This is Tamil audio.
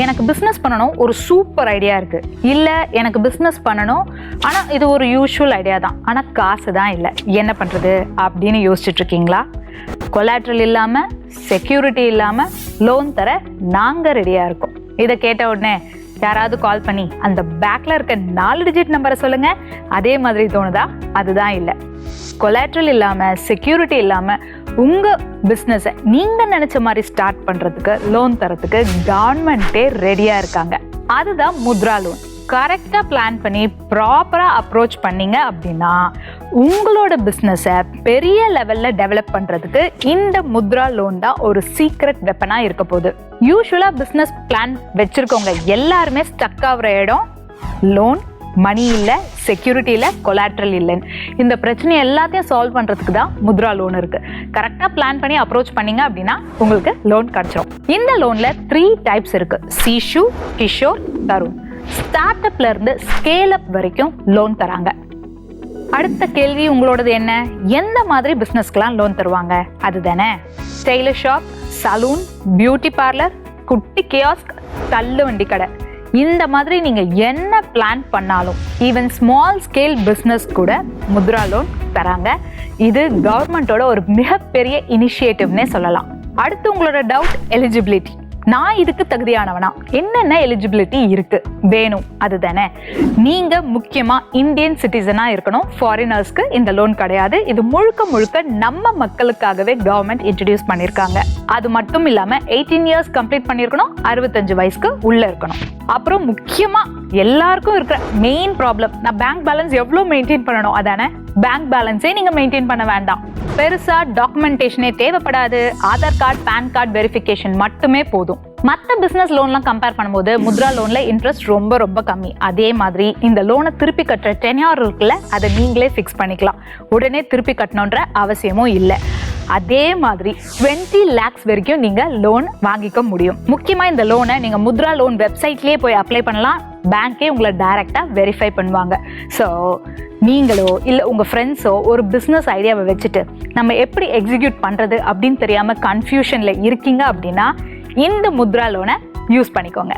எனக்கு பிஸ்னஸ் பண்ணணும் ஒரு சூப்பர் ஐடியா இருக்கு, இல்ல எனக்கு பிஸ்னஸ் பண்ணணும் ஆனா இது ஒரு யூஷுவல் ஐடியா தான், ஆனா காசு தான் இல்லை, என்ன பண்றது அப்படின்னு யோசிச்சுட்டு இருக்கீங்களா? கொலாட்ரல் இல்லாம செக்யூரிட்டி இல்லாம லோன் தர நாங்க ரெடியா இருக்கோம். இதை கேட்ட உடனே யாராவது கால் பண்ணி அந்த பேக்ல இருக்க 4 டிஜிட் நம்பரை சொல்லுங்க, அதே மாதிரி தோணுதா? அதுதான் இல்லை. கொலாட்ரல் இல்லாம செக்யூரிட்டி இல்லாம உங்க பிசினஸை நீங்க நினைச்ச மாதிரி ஸ்டார்ட் பண்றதுக்கு லோன் தரத்துக்கு கவர்மெண்டே ரெடியா இருக்காங்க. அதுதான் முத்ரா லோன். கரெக்டா பிளான் பண்ணி ப்ராப்பரா அப்ரோச் பண்ணீங்க அப்படின்னா உங்களோட பிசினஸை பெரிய லெவல்ல டெவலப் பண்றதுக்கு இந்த முத்ரா லோன் தான் ஒரு சீக்ரெட் வெப்பனா இருக்க போகுது. யூஸ்வலா பிசினஸ் பிளான் வச்சிருக்கவங்க எல்லாருமே ஸ்டக் ஆகுற இடம் லோன், மணி இல்லை, செக்யூரிட்டி இல்லை, கொலாட்ரல் இல்லைன்னு. இந்த பிரச்சனை எல்லாத்தையும் சால்வ் பண்ணுறதுக்கு தான் முத்ரா லோன் இருக்கு. கரெக்டாக பிளான் பண்ணி அப்ரோச் பண்ணீங்க அப்படின்னா உங்களுக்கு லோன் கிடைச்சிரும். இந்த லோன்ல 3 டைப்ஸ் இருக்கு: சிஷு, கிஷோர், தருண். ஸ்டார்ட் அப்ல இருந்து ஸ்கேல் அப் வரைக்கும் லோன் தராங்க. அடுத்த கேள்வி உங்களோடது என்ன? எந்த மாதிரி பிசினஸ்க்கெல்லாம் லோன் தருவாங்க? அதுதானே tailor shop, salon, beauty parlour, குட்டி கியாஸ்க், தள்ளு வண்டி கடை, இந்த மாதிரி நீங்க என்ன பிளான் பண்ணாலும் ஈவன் ஸ்மால் ஸ்கேல் பிஸ்னஸ் கூட முத்ரா லோன் தராங்க. இது கவர்மெண்டோட ஒரு மிகப்பெரிய இனிஷியேட்டிவ்னே சொல்லலாம். அடுத்து உங்களோட டவுட் எலிஜிபிலிட்டி. நான் இதுக்கு தகுதியானவனா? என்னென்ன எலிஜிபிலிட்டி இருக்கு வேணும்? அதுதானே, நீங்க முக்கியமா இந்தியன் சிட்டிசனா இருக்கணும். ஃபாரினர்ஸ்க்கு இந்த லோன் கிடையாது. இது முழுக்க முழுக்க நம்ம மக்களுக்காகவே கவர்மெண்ட் இன்ட்ரடியூஸ் பண்ணிருக்காங்க. அது மட்டும் இல்லாம 18 இயர்ஸ் கம்ப்ளீட் பண்ணிருக்கணும், 65 வயசுக்கு உள்ள இருக்கணும். அப்புறம் முக்கியமா எல்லாருக்கும் இருக்கிற மெயின் ப்ராப்ளம், நான் பேங்க் பேலன்ஸ் எவ்வளவு மெயின்டைன் பண்ணணும்? அதானே, பேங்க் பேலன்ஸே நீங்க மெயின்டைன் பண்ண வேண்டாம். பெருசா டாக்குமெண்டேஷனே தேவைப்படாது. Aadhaar card, pan card verification மட்டுமே போதும். மற்ற பிசினஸ் லோன்லாம் கம்பேர் பண்ணும்போது முத்ரா லோன்ல இன்ட்ரெஸ்ட் ரொம்ப ரொம்ப கம்மி. அதே மாதிரி இந்த லோனை திருப்பி கட்டுற டென்யூர் இருக்குல்ல, அதை நீங்களே ஃபிக்ஸ் பண்ணிக்கலாம். உடனே திருப்பி கட்டணுன்ற அவசியமும் இல்லை. அதே மாதிரி 20 lakhs வரைக்கும் நீங்க லோன் வாங்கிக்க முடியும். முக்கியமா இந்த லோனை நீங்க முத்ரா லோன் வெப்சைட்லயே போய் அப்ளை பண்ணலாம். பேங்கே உங்களை டைரக்டா வெரிஃபை பண்ணுவாங்க. ஸோ நீங்களோ இல்லை உங்கள் ஃப்ரெண்ட்ஸோ ஒரு பிஸ்னஸ் ஐடியாவை வச்சுட்டு நம்ம எப்படி எக்ஸிக்யூட் பண்ணுறது அப்படின்னு தெரியாமல் கன்ஃபியூஷனில் இருக்கீங்க அப்படின்னா இந்த முத்ரா லோனை யூஸ் பண்ணிக்கோங்க.